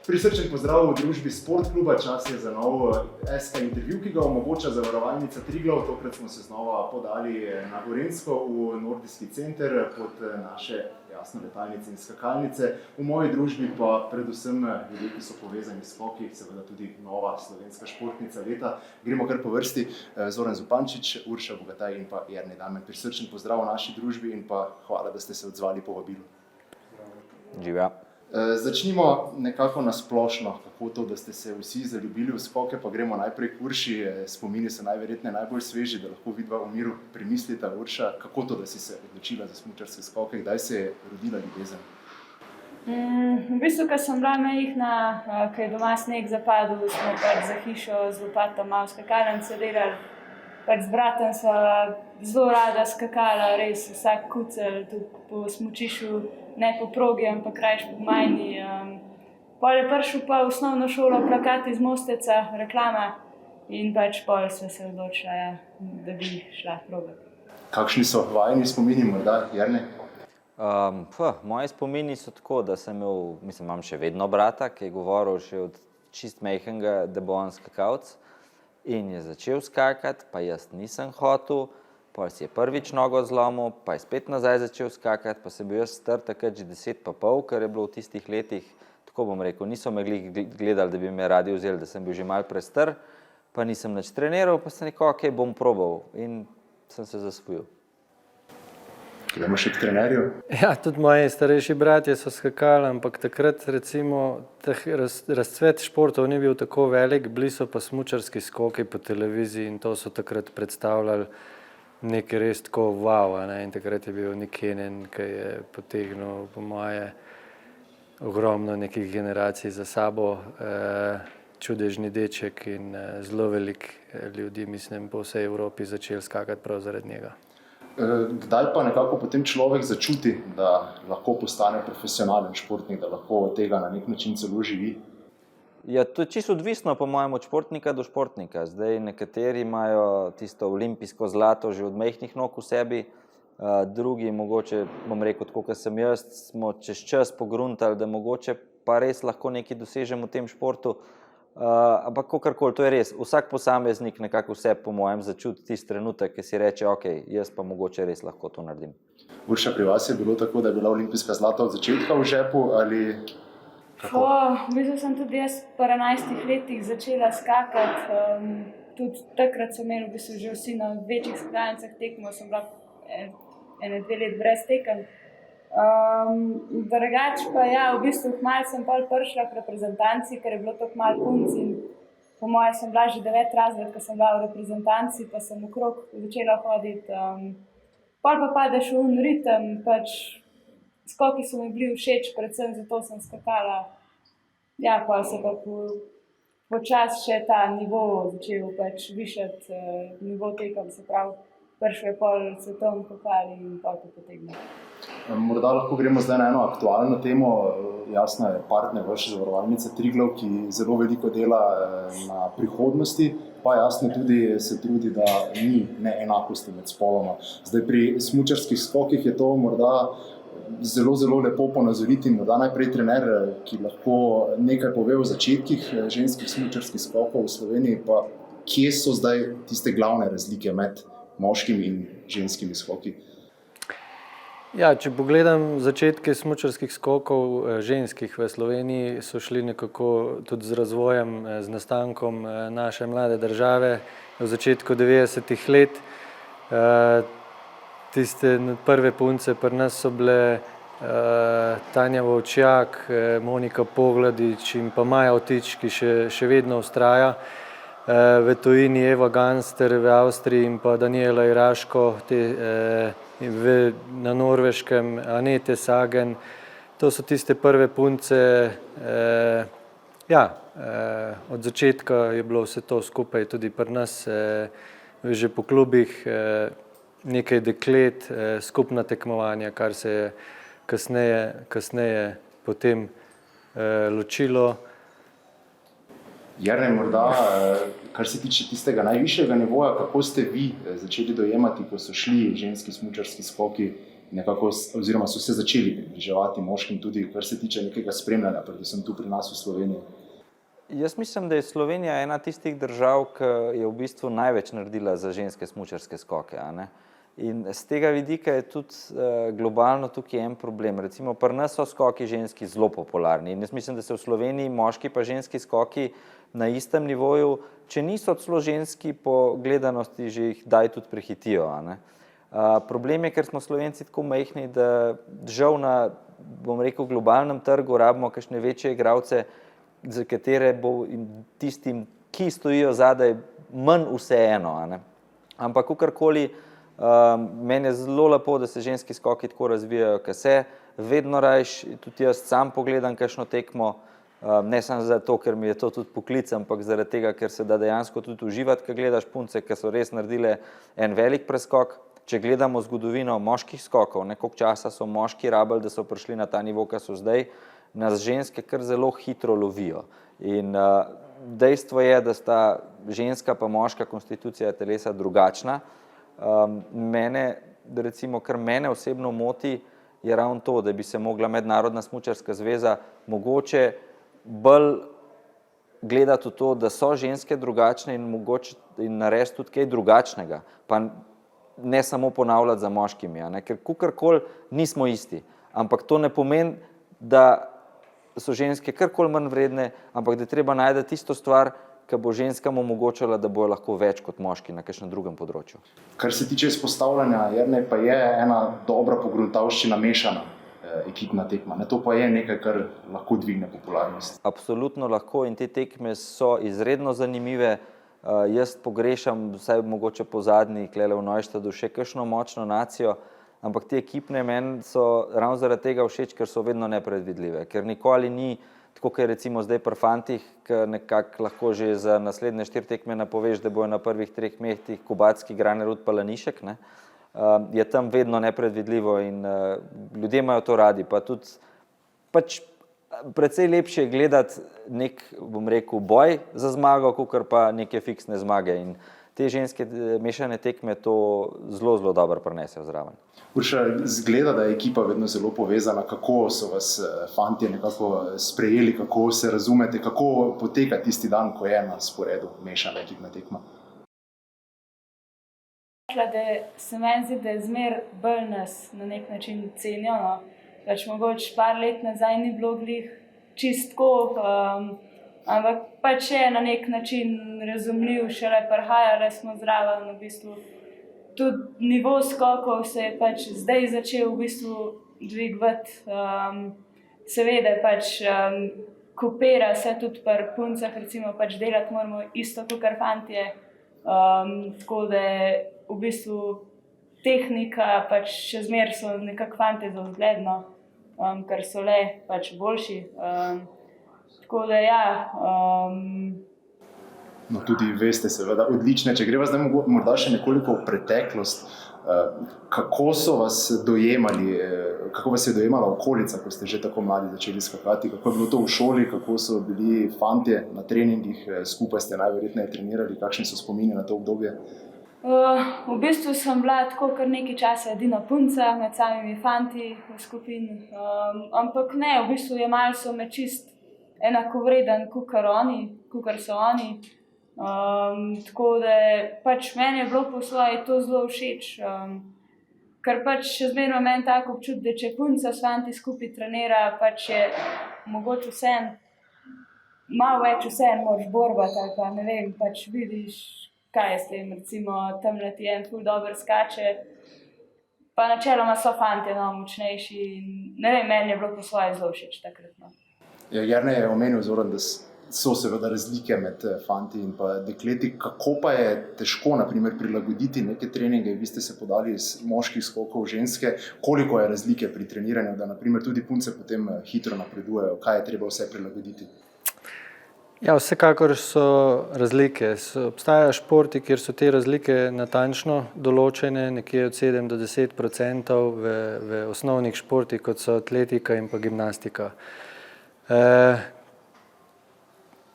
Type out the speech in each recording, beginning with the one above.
Prisrčen pozdrav v družbi Sportkluba, čas je za nov SK intervju, ki ga omogoča Zavarovalnica Triglav. Tokrat smo se znova podali na Gorenjsko v Nordijski center pod naše jasno letalnice in skakalnice. V moji družbi pa predvsem ljudje, ki so povezani s skoki, seveda tudi nova slovenska športnica leta. Gremo kar po vrsti. Zoran Zupančič, Urša Bogataj in pa Jernej Damjan. Prisrčen pozdrav v naši družbi in pa hvala, da ste se odzvali povabilu. Živja. Začnimo nekako na splošno, kako to, da ste se vsi zaljubili v skoke, pa gremo najprej k Urši. Spomini so najverjetneje najbolj sveži, da lahko vidva v miru premislita. Urša, kako to, da si se odločila za smučarske skoke, kdaj se je rodila ljubezen? V bistvu, ko sem bila majhna, ko je doma sneg zapadel, smo za hišo z lopatom malo skakalnice delali. Z bratom sva zelo rada skakala, res vsak kucelj, tudi po smučišču, ne po progi, ampak rajš po gmajni. Pol je prišel pa v osnovno šolo plakat iz Mosteca, reklama, in pol sva se odločila, da bi šla probati. Kakšni so vajini spomini, morda, Jernej? Moji spomini so tako, da sem imam še vedno brata, ki je govoril še od čist majhnega, da bo on skakalec. In je začel skakati, pa jaz nisem hotel, pa si je prvič nogo zlomil, pa je spet nazaj začel skakati, pa sem bil jaz star takrat že 10,5, kar je bilo v tistih letih, tako bom rekel, niso me gledali, da bi me radi vzeli, da sem bil že malo prestar, pa nisem nič treniral, pa sem rekel, ok, bom probal in sem se zasvojil. Gremo še k trenerju. Ja, tudi moji starejši bratje so skakali, ampak takrat recimo razcvet športov ni bil tako velik, bili so pa smučarski skoki po televiziji in to so takrat predstavljali nekaj res tako wow, in takrat je bil Nick Kenen, ki je potegnil po moje ogromno nekih generacij za sabo, čudežni deček in zelo veliko ljudi, mislim, po vsej Evropi začeli skakati prav zaradi njega. Kdaj pa nekako potem človek začuti, da lahko postane profesionalen športnik, da lahko od tega na nek način celo živi? Ja, to je čisto odvisno po mojem od športnika do športnika. Zdaj nekateri imajo tisto olimpijsko zlato že od majhnih nog v sebi, drugi mogoče, bom rekel, tako kot sem jaz, smo čez čas pogruntali, da mogoče pa res lahko nekaj dosežemo v tem športu. Ampak kakorkoli, to je res. Vsak posameznik nekako vse po mojem začuti tisti trenutek, ki si reče, ok, jaz pa mogoče res lahko to naredim. Urša, pri vas je bilo tako, da je bila olimpijska zlata od začetka v žepu ali kako? V bistvu sem tudi jaz po 11 letih začela skakati. Tudi takrat so imeli v bistvu že vsi na večjih skakalnicah tekmo, sem bila 1-2 let brez tekem. Drugač pa ja, v bistvu kmalu sem pol prišla k reprezentanci, ker je bilo tako malo punc in po moje sem bila že 9. razred, ko sem bila v reprezentanci, pa sem okrog začela hoditi. Pol pa padeš v ritem, skoki so mi bili všeč, predvsem zato sem skakala. Ja, pol se pa počas še ta nivo začel višati, nivo tekem, se pravi, prišel je pol svetovni pokal in pol to potegnil. Morda lahko gremo zdaj na eno aktualno temo. Jasno je partner vaše Zavarovalnice Triglav, ki zelo veliko dela na prihodnosti, pa jasno tudi se trudi, da ni neenakosti med spoloma. Zdaj pri smučarskih skokih je to morda zelo, zelo lepo ponazoriti. Morda najprej trener, ki lahko nekaj pove o začetkih ženskih smučarskih skokov v Sloveniji, pa kje so zdaj tiste glavne razlike med moškimi in ženskimi skoki? Ja, če pogledam začetke smučarskih skokov ženskih v Sloveniji, so šli nekako tudi z razvojem, z nastankom naše mlade države v začetku 90-ih let. Tiste prve punce pri nas so bile Tanja Vovčjak, Monika Pogladič in pa Maja Vtič, ki še vedno vztraja. V tujini Eva Ganster v Avstriji in pa Daniela Iraško, na Norveškem Anete Sagen. To so tiste prve punce. Od začetka je bilo vse to skupaj tudi pri nas, že po klubih, nekaj deklet, skupna tekmovanja, kar se je kasneje potem ločilo. Jernej, morda, kar se tiče tistega najvišjega nivoja, kako ste vi začeli dojemati, ko so šli ženski smučarski skoki nekako, oziroma so se začeli približevati moškim tudi, kar se tiče nekega spremljanja, predvsem tu pri nas v Sloveniji? Jaz mislim, da je Slovenija ena tistih držav, ki je v bistvu največ naredila za ženske smučarske skoke, a ne? In z tega vidika je tudi globalno tukaj en problem. Recimo pri nas so skoki ženski zelo popularni in jaz mislim, da se v Sloveniji moški pa ženski skoki na istem nivoju, če niso celo ženski po gledanosti, že jih daj tudi prehitijo, a ne? Problem je, ker smo Slovenci tako majhni, da žal na, bom rekel, globalnem trgu rabimo kakšne večje igralce, za katere bo tistim, ki stojijo zadaj, manj vseeno, a ne? Ampak kakorkoli, meni je zelo lepo, da se ženski skoki tako razvijajo, kot se, vedno rajš, tudi jaz sam pogledam kakšno tekmo, ne samo zato, ker mi je to tudi poklic, ampak zaradi tega, ker se da dejansko tudi uživati, ko gledaš punce, ki so res naredile en velik preskok. Če gledamo zgodovino moških skokov, koliko časa so moški rabili, da so prišli na ta nivo, ki so zdaj, nas ženske kar zelo hitro lovijo. In dejstvo je, da sta ženska pa moška konstitucija telesa drugačna. Kar mene osebno moti, je ravno to, da bi se mogla Mednarodna smučarska zveza mogoče bolj gledati v to, da so ženske drugačne in mogoče in narediti tudi kaj drugačnega, pa ne samo ponavljati za moškimi, a ne? Ker kakorkoli nismo isti, ampak to ne pomeni, da so ženske karkoli manj vredne, ampak da je treba najti tisto stvar, ki bo ženskam omogočala, da bojo lahko več kot moški na kakšnem drugem področju. Kar se tiče izpostavljanja, Jernej, pa je ena dobra pogruntavščina mešana ekipna tekma. To pa je nekaj, kar lahko dvigne popularnost. Absolutno lahko in te tekme so izredno zanimive. Jaz pogrešam, vsaj mogoče po zadnji, klele v Neuštadu, še kakšno močno nacijo, ampak te ekipne meni so ravno zaradi tega všeč, ker so vedno nepredvidljive, ker nikoli ni tako, kot je recimo zdaj pri fantih, ki nekako lahko že za naslednje 4 tekme napoveš, da bojo na prvih 3 mestih Kubacki, Granerud pa Lanišek, ne? Je tam vedno nepredvidljivo in ljudje imajo to radi, pa tudi pač precej lepše je gledati nek, bom rekel, boj za zmago, kakor pa neke fiksne zmage in te ženske mešane tekme to zelo, zelo dobro prinesejo zraven. Urša, zgleda, da je ekipa vedno zelo povezana. Kako so vas fantje nekako sprejeli, kako se razumete, kako poteka tisti dan, ko je na sporedu mešana ekipna tekma? Da se meni zdi, da je zmer bolj nas na nek način cenijo, no. Pač mogoče par let nazaj ni bilo glih čistko, ampak pač je na nek način razumljiv, šele prihajali smo zraven, v bistvu tudi nivo skokov se je pač zdaj začel v bistvu dvigovati, seveda pač kopira se tudi pri puncah, recimo pač delati moramo isto kot fantje, tako da v bistvu tehnika pač še zmer so nekako fante za vzgledno, ker so le pač boljši, tako da ja. No, tudi veste seveda odlične. Če greva zdaj morda še nekoliko v preteklost, kako so vas dojemali, kako vas je dojemala okolica, ko ste že tako mladi začeli skakati, kako je bilo to v šoli, kako so bili fantje na treningih, skupaj ste najverjetneje trenirali, kakšni so spomini na to obdobje? V bistvu sem bila tako kar nekaj časa edina punca med samimi fanti v skupini, ampak ne, v bistvu jemali so me čist enakovreden, kakor so oni. Tako da pač meni je bilo po svoje to zelo všeč, ker pač še zmeraj meni tako občutek, da če punca s fanti skupaj trenira, pač je mogoče vseeno, malo več vseeno moraš borbati ali pa ne vem, pač vidiš, kaj je s tem, recimo tamle ti en ful dobro skače, pa načeloma so fantje močnejši in ne vem, meni je bilo po svoje zelo všeč takrat. Jernej je omenil, Zoran, da so seveda razlike med fanti in pa dekleti. Kako pa je težko, na primer, prilagoditi neke treninge? Vi ste se podali iz moških skokov v ženske. Koliko je razlike pri treniranju, da na primer tudi punce potem hitro napredujejo? Kaj je treba vse prilagoditi? Ja, vsekakor so razlike. Obstajajo športi, kjer so te razlike natančno določene, nekje od 7 do 10% v osnovnih športih, kot so atletika in pa gimnastika.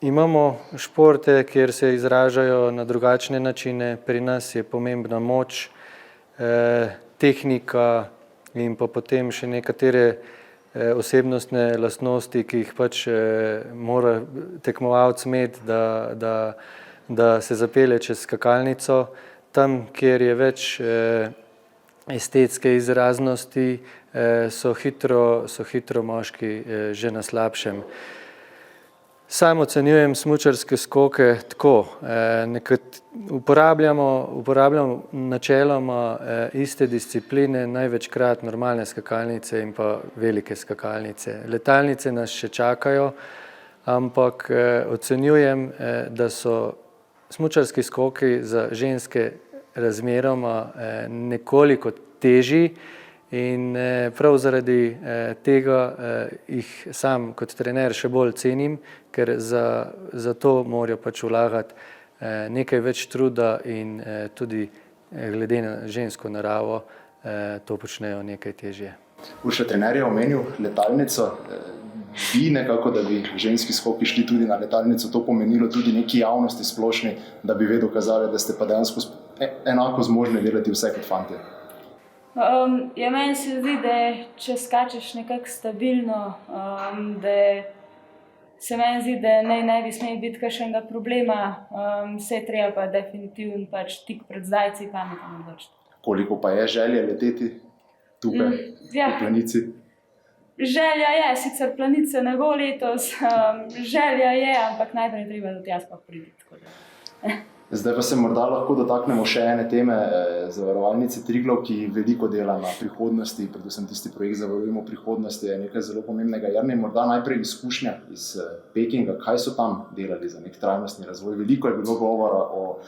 Imamo športe, kjer se izražajo na drugačne načine. Pri nas je pomembna moč, tehnika, in pa potem še nekatere osebnostne lastnosti, ki jih pač mora tekmovalec imeti, da se zapelje čez skakalnico. Tam, kjer je več estetske izraznosti, so hitro moški že na slabšem. Sam ocenjujem smučarske skoke tako. Uporabljamo načeloma iste discipline, največkrat normalne skakalnice in pa velike skakalnice. Letalnice nas še čakajo, ampak ocenjujem, da so smučarski skoki za ženske razmeroma nekoliko težji in prav zaradi tega jih sam kot trener še bolj cenim, ker za to morajo pač vlagati nekaj več truda in tudi glede na žensko naravo to počnejo nekaj težje. Urša, trener je omenil letalnico. Bi nekako, da bi ženski skoki šli tudi na letalnico, to pomenilo tudi neki javnosti splošni, da bi vedel kazali, da ste pa dejansko enako zmožni delati vse kot fantje? Meni se zdi, da če skačeš nekako stabilno, da se meni zdi, da ne bi smeli biti kakšnega problema, se je treba pa definitivno pač tik pred zdajci pametno odločiti. Koliko pa je želje leteti tukaj v Planici? Želja je, sicer Planice ne bo letos, želja je, ampak najprej treba do tja sploh priti. Zdaj pa se morda lahko dotaknemo še ene teme Zavarovalnice Triglav, ki veliko dela na prihodnosti, predvsem tisti projekt Zavarujemo prihodnost je nekaj zelo pomembnega. Jernej, morda najprej izkušnja iz Pekinga, kaj so tam delali za nek trajnostni razvoj? Veliko je bilo govora o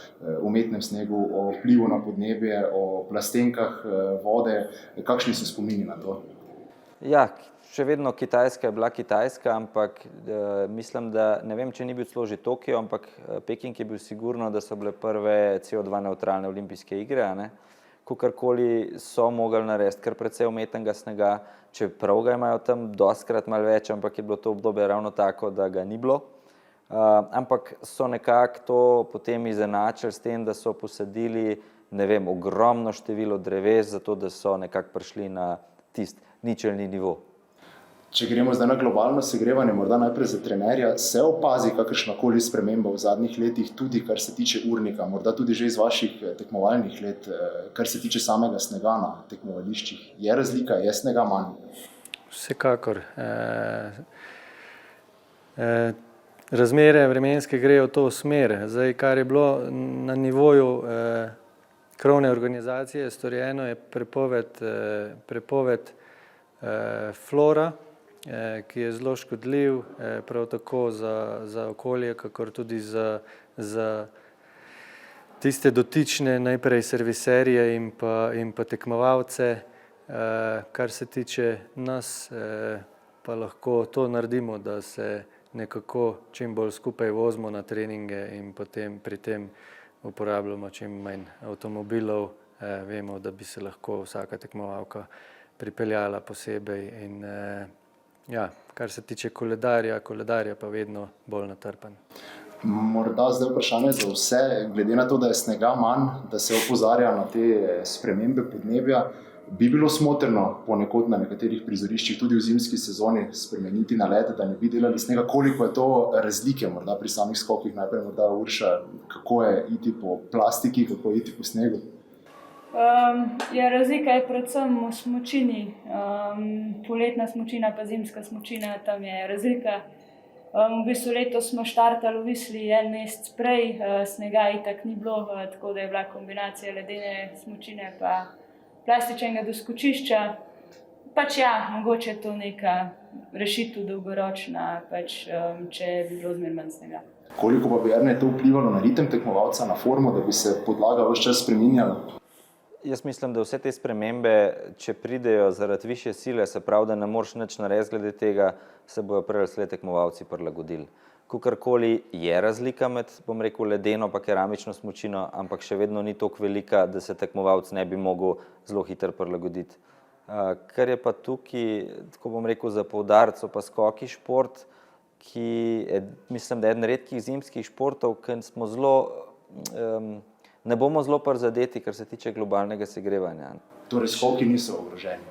umetnem snegu, o vplivu na podnebje, o plastenkah vode. Kakšni so spomini na to? Ja, še vedno Kitajska je bila Kitajska, ampak mislim, da ne vem, če ni bil celo že Tokio, ampak Peking je bil sigurno, da so bile prve CO2 neutralne olimpijske igre. Kakorkoli so mogli narediti kar precej umetnega snega, čeprav ga imajo tam dostikrat malo več, ampak je bilo to obdobje ravno tako, da ga ni bilo. Ampak so nekako to potem izenačili s tem, da so posadili, ne vem, ogromno število dreves, zato da so nekako prišli na tisti ničelni nivo. Če gremo zdaj na globalno segrevanje, morda najprej za trenerja, se opazi kakršnakoli sprememba v zadnjih letih, tudi kar se tiče urnika, morda tudi že iz vaših tekmovalnih let, kar se tiče samega snega na tekmovališčih. Je razlika, je snega manj? Vsekakor. Razmere vremenske grejo v to smer. Zdaj, kar je bilo na nivoju krovne organizacije storjeno, je prepoved flora, ki je zelo škodljiv, prav tako za okolje, kakor tudi za tiste dotične, najprej serviserje in pa tekmovalce. Kar se tiče nas, pa lahko to naredimo, da se nekako čim bolj skupaj vozimo na treninge in potem pri tem uporabljamo čim manj avtomobilov. Vemo, da bi se lahko vsaka tekmovalka pripeljala posebej in kar se tiče koledarja pa vedno bolj natrpan. Morda zdaj vprašanje za vse, glede na to, da je snega manj, da se opozarja na te spremembe podnebja, bi bilo smotrno ponekod na nekaterih prizoriščih tudi v zimski sezoni spremeniti nalet, da ne bi delali snega. Koliko je to razlike morda pri samih skokih? Najprej morda Urša, kako je iti po plastiki, kako je iti po snegu? Razlika je predvsem v smučini. Poletna smučina pa zimska smučina, tam je razlika. V bistvu letos smo štartali v Visli en mesec prej, snega itak ni bilo, tako da je bila kombinacija ledene smučine pa plastičnega doskočišča. Mogoče je to neka rešitev dolgoročna, če bi bilo zmeraj manj snega. Koliko pa bi Jernej to vplivalo na ritem tekmovalca, na formo, da bi se podlaga ves čas spreminjala? Jaz mislim, da vse te spremembe, če pridejo zaradi višje sile, se pravi, da ne moreš nič narediti glede tega, se bojo prej slej tekmovalci prilagodili. Kakorkoli je razlika med, bom rekel, ledeno pa keramično smučino, ampak še vedno ni toliko velika, da se tekmovalc ne bi mogel zelo hitro prilagoditi. Kar je pa tukaj, tako bom rekel, za poudarec, so pa skoki šport, ki je, mislim, da je eden redkih zimskih športov, ki smo ne bomo zelo prizadeti, kar se tiče globalnega segrevanja. Torej, skoki niso ogroženi.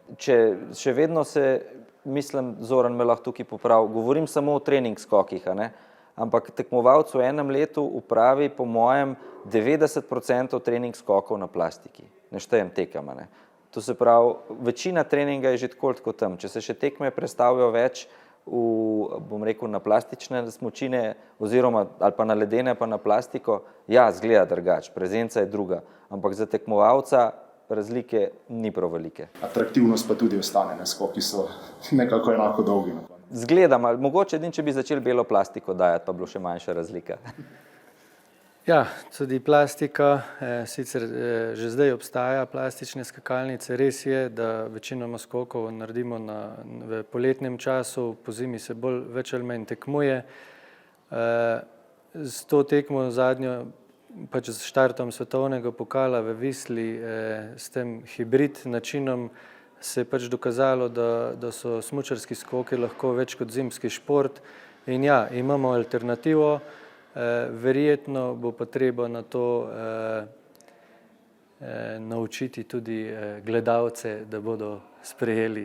Še vedno se, mislim, Zoran me lahko tukaj popravi, govorim samo o trening skokih, a ne? Ampak tekmovalec v enem letu upravi po mojem 90% trening skokov na plastiki. Ne štejem tekama, ne. To se pravi, večina treninga je že tako tam. Če se še tekme predstavijo več bom rekel, na plastične smučine oziroma ali pa na ledene pa na plastiko, ja, zgleda drugače, prezenca je druga, ampak za tekmovalca razlike ni prav velike. Atraktivnost pa tudi ostane, ne, skoki so nekako enako dolgi. Zgledam, mogoče če bi začeli belo plastiko dajati, pa bilo še manjša razlika. Ja, tudi plastika, sicer že zdaj obstaja plastične skakalnice, res je, da večinoma skokov naredimo v poletnem času, po zimi se več ali manj tekmuje. S to tekmo zadnjo, pač s štartom svetovnega pokala v Visli, s tem hibrid načinom se je pač dokazalo, da so smučarski skoki lahko več kot zimski šport in ja, imamo alternativo. Verjetno bo pa treba na to naučiti tudi gledalce, da bodo sprejeli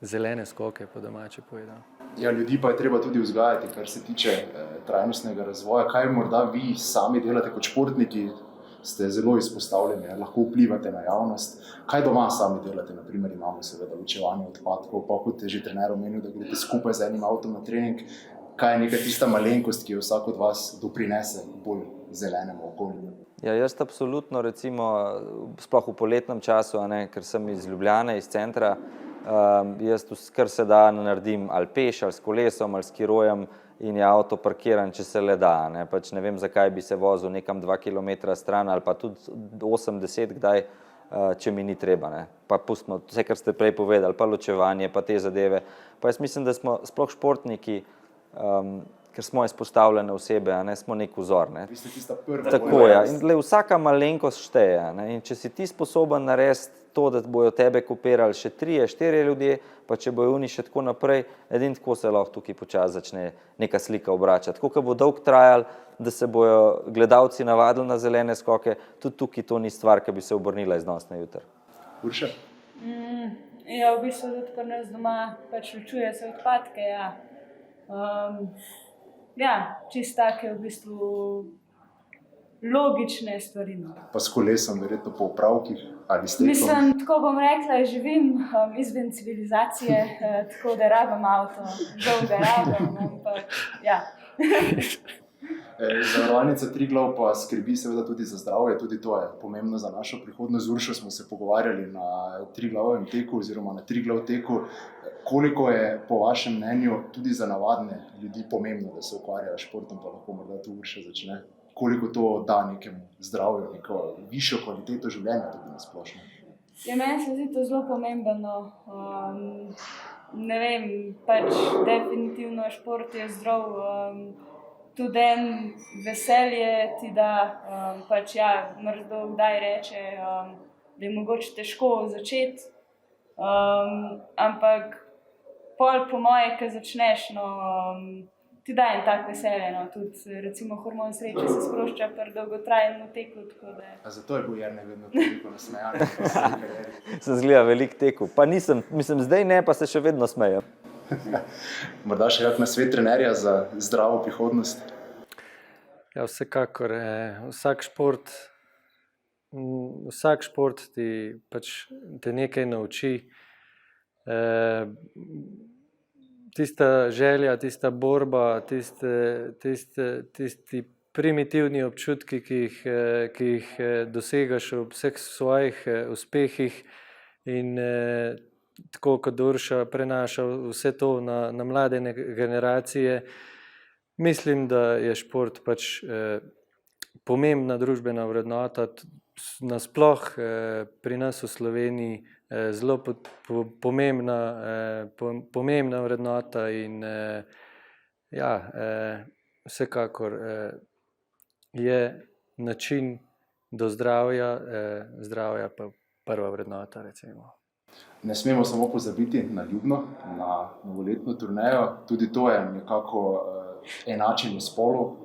zelene skoke, po domače povedano. Ja, ljudi pa je treba tudi vzgajati, kar se tiče trajnostnega razvoja. Kaj morda vi sami delate kot športniki, ste zelo izpostavljeni, lahko vplivate na javnost. Kaj doma sami delate? Naprimer imamo seveda ločevanje odpadkov, pa kot je že trener omenil, da greste skupaj z enim avtom na trening. Kaj je neka tista malenkost, ki jo vsak od vas doprinese bolj zelenemu okolju? Ja, jaz absolutno, recimo, sploh v poletnem času, ker sem iz Ljubljane, iz centra, jaz kar se da naredim ali peš, ali s kolesom, ali s skirojem in je avto parkiran, če se le da. Pač ne vem, zakaj bi se vozil nekam 2 kilometra stran ali pa tudi 80 kdaj, če mi ni treba. Pa pustimo vse, kar ste prej povedali, pa ločevanje, pa te zadeve. Pa jaz mislim, da smo sploh športniki, ker smo izpostavljene osebe, smo nek vzor. Vi ste tista prva. Tako je. In vsaka malenkost šteje. In če si ti sposoben narediti to, da bojo tebe kopirali še 3-4 ljudje, pa če bojo oni še tako naprej, edino tako se lahko tukaj počasi začne neka slika obračati. Tako, ko bo dolgo trajalo, da se bojo gledalci navadili na zelene skoke, tudi tukaj to ni stvar, ki bi se obrnila iz danes na jutri. Urša? Ja, v bistvu tudi pri nas doma pač ločuje se odpadke, ja. Ja, čisto take v bistvu logične stvari. Pa s kolesom verjetno po opravkih ali s tekom? Mislim, tako bom rekla, živim izven civilizacije, tako da rabim avto, žal ga rabim, ampak ja. Zavarovalnica Triglav pa skrbi seveda tudi za zdravje, tudi to je pomembno za našo prihodnost. Z Uršo smo se pogovarjali na Triglavovem teku oziroma na Triglav teku. Koliko je po vašem mnenju tudi za navadne ljudi pomembno, da se ukvarjajo s športom, pa lahko morda tu Urša začne? Koliko to da nekemu zdravju, neko višjo kvaliteto življenja tudi na splošno? Ja, meni se zdi to zelo pomembno. Ne vem, pač definitivno šport je zdrav. Tudi en veselje ti da, pač ja, marsikdo kdaj reče, da je mogoče težko začeti, ampak pol po moje, ko začneš, ti da en tak veselje, tudi recimo hormon sreče se sprošča pri dolgotrajnem teku, tako da... A zato je bil Jernej vedno toliko nasmejan? Sem zgleda veliko teku, pa nisem, mislim, zdaj ne, pa se še vedno smejem. Morda še kak nasvet trenerja za zdravo prihodnost? Ja, vsekakor. Vsak šport te nekaj nauči. Tista želja, tista borba, tisti primitivni občutki, ki jih dosegaš ob vseh svojih uspehih in tako kot Urša prenaša vse to na mlade generacije. Mislim, da je šport pač pomembna družbena vrednota, nasploh pri nas v Sloveniji zelo pomembna vrednota in ja, vsekakor je način do zdravja pa prva vrednota, recimo. Ne smemo samo pozabiti na Ljubno, na novoletno turnejo. Tudi to je nekako enačenje spolov.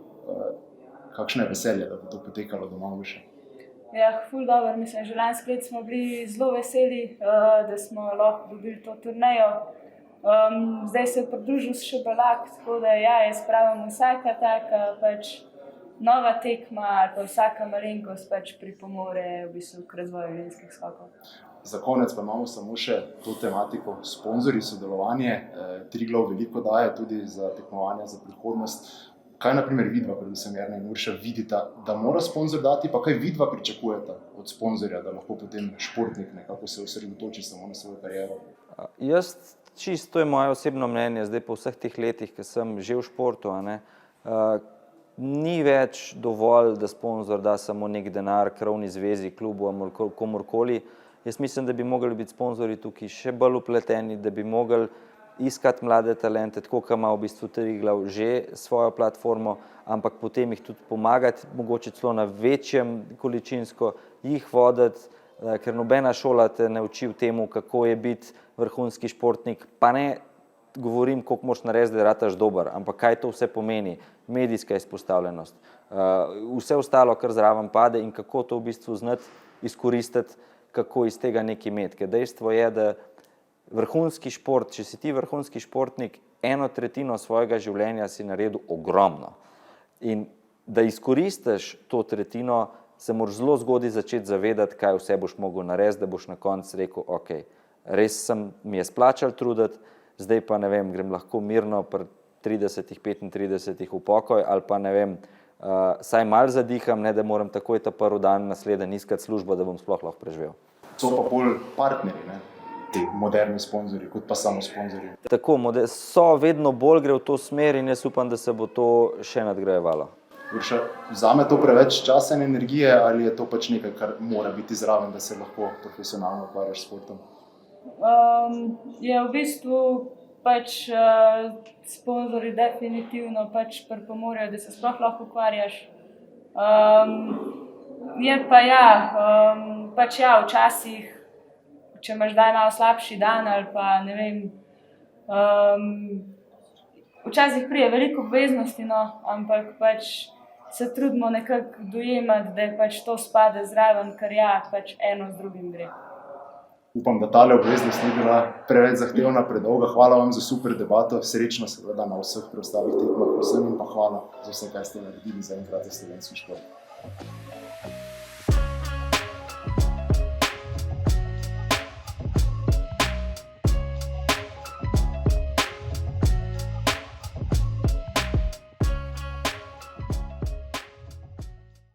Kakšno je veselje, da bo to potekalo doma Urša? Ja, ful dobro, mislim, že lansko leto smo bili zelo veseli, da smo lahko dobili to turnejo. Zdaj se je pridružil še Belak, tako da ja, jaz pravim, vsaka taka pač nova tekma ali pa vsaka malenkost pač pripomore v bistvu k razvoju ženskih skokov. Za konec pa imamo samo še to tematiko sponzorji, sodelovanje. Triglav veliko daje tudi za tekmovanja za prihodnost. Kaj na primer vidva, predvsem Jernej in Urša, vidita, da mora sponzor dati, pa kaj vidva pričakujeta od sponzorja, da lahko potem športnik nekako se osredotoči samo na svojo kariero? Jaz čisto, to je moje osebno mnenje, zdaj po vseh teh letih, ki sem že v športu, ni več dovolj, da sponzor da samo nek denar krovni zvezi, klubu, komorkoli. Jaz mislim, da bi mogli biti sponzorji tukaj še bolj upleteni, da bi mogli iskati mlade talente, tako kot ima v bistvu Triglav že svojo platformo, ampak potem jih tudi pomagati, mogoče celo na večjem količinsko, jih voditi, ker nobena šola te ne uči v temu, kako je biti vrhunski športnik, pa ne govorim, koliko moraš narediti, da rataš dober, ampak kaj to vse pomeni, medijska izpostavljenost, vse ostalo, kar zraven pade in kako to v bistvu znati izkoristiti, kako iz tega nekaj imeti, ker dejstvo je, da vrhunski šport, če si ti vrhunski športnik, 1/3 svojega življenja si naredil ogromno. In da izkoristiš to tretjino, se moraš zelo zgodaj začeti zavedati, kaj vse boš mogel narediti, da boš na koncu rekel, ok, res mi je splačal truditi, zdaj pa ne vem, grem lahko mirno pri 30, 35 v pokoj ali pa ne vem, saj malo zadiham, ne da moram takoj ta prvi dan naslednji iskati službo, da bom sploh lahko preživel. So pa bolj partnerji, ne? Ti moderni sponzorji, kot pa samo sponzorji. Tako, so vedno bolj gre v to smer in jaz upam, da se bo to še nadgrajevalo. Urša, vzame to preveč časa in energije ali je to pač nekaj, kar mora biti zraven, da se lahko profesionalno ukvarjaš s športom? Je v bistvu pač sponzorji definitivno pač pripomorejo, da se sploh lahko ukvarjaš. Je pa ja, pač ja, včasih, če imaš zdaj malo slabši dan ali pa ne vem, včasih prije veliko obveznosti, no, ampak pač se trudimo nekako dojemati, da pač to spada zraven, ker ja, pač eno z drugim gre. Upam, da tale obveznost ni bila preveč zahtevna, predolga. Hvala vam za super debato, srečno seveda na vseh preostalih tekmah, vsem in pa hvala za vse, kaj ste naredili za enkrat za slovenski šport.